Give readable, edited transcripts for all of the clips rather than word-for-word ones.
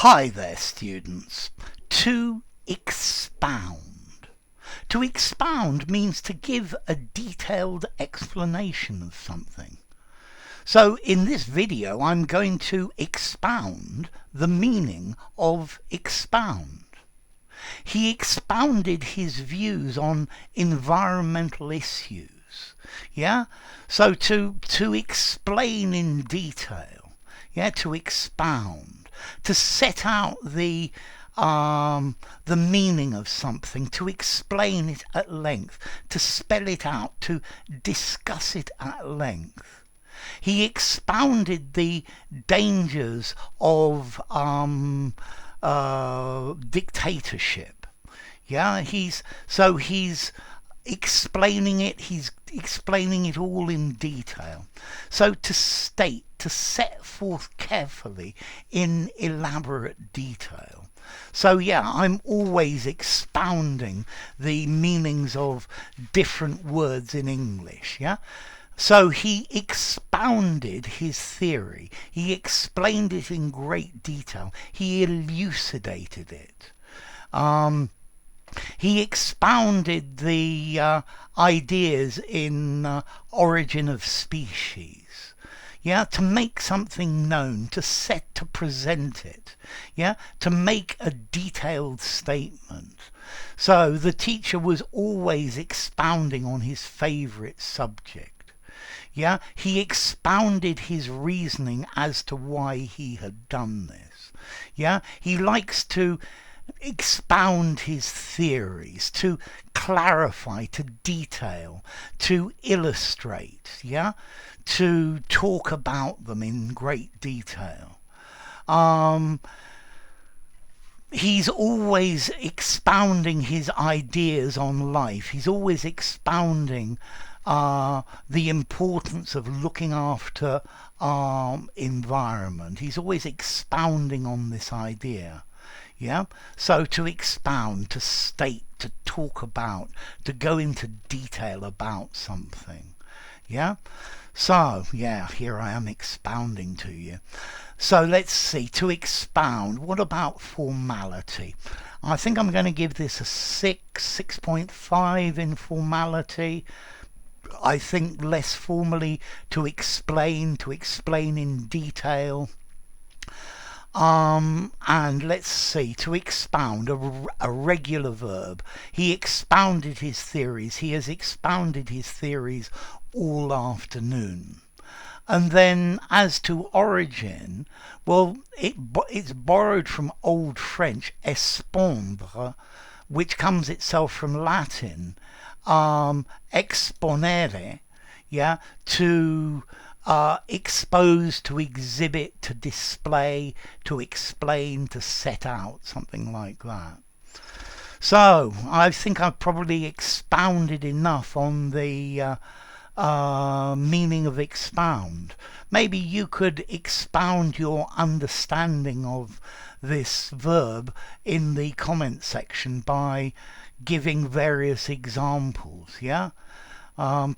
Hi there, students. To expound. To expound means to give a detailed explanation of something. So in this video, I'm going to expound the meaning of expound. He expounded his views on environmental issues. Yeah? So to explain in detail. Yeah, to expound. To set out the meaning of something, to explain it at length, to spell it out, to discuss it at length. He expounded the dangers of dictatorship. Yeah, he's explaining it all in detail. So to state, to set forth carefully in elaborate detail. So yeah, I'm always expounding the meanings of different words in English, yeah? So he expounded his theory. He explained it in great detail. He elucidated it. He expounded the ideas in Origin of Species. Yeah, to make something known, to present it. Yeah, to make a detailed statement. So the teacher was always expounding on his favorite subject. Yeah, he expounded his reasoning as to why he had done this. Yeah, he likes to expound his theories, to clarify, to detail, to illustrate, yeah, to talk about them in great detail. He's always expounding his ideas on life. He's always expounding the importance of looking after our environment. He's always expounding on this idea. Yeah, so to expound, to state, to talk about, to go into detail about something. Yeah, so yeah, here I am expounding to you. So let's see, to expound, what about formality? I think I'm going to give this a 6.5 in formality. I think less formally, to explain in detail. And let's see, to expound, a regular verb. He expounded his theories. He has expounded his theories all afternoon. And then as to origin, well, it's borrowed from Old French, expondre, which comes itself from Latin, exponere, yeah, to expose, to exhibit, to display, to explain, to set out, something like that. So I think I've probably expounded enough on the meaning of expound. Maybe you could expound your understanding of this verb in the comment section by giving various examples, yeah?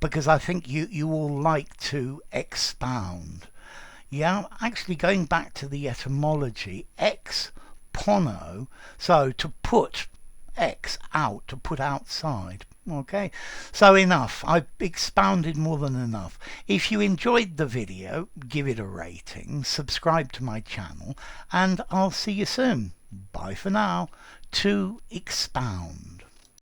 Because I think you all like to expound. Yeah, actually going back to the etymology, ex pono, so to put ex out, to put outside. Okay, so enough. I've expounded more than enough. If you enjoyed the video, give it a rating, subscribe to my channel, and I'll see you soon. Bye for now. To expound.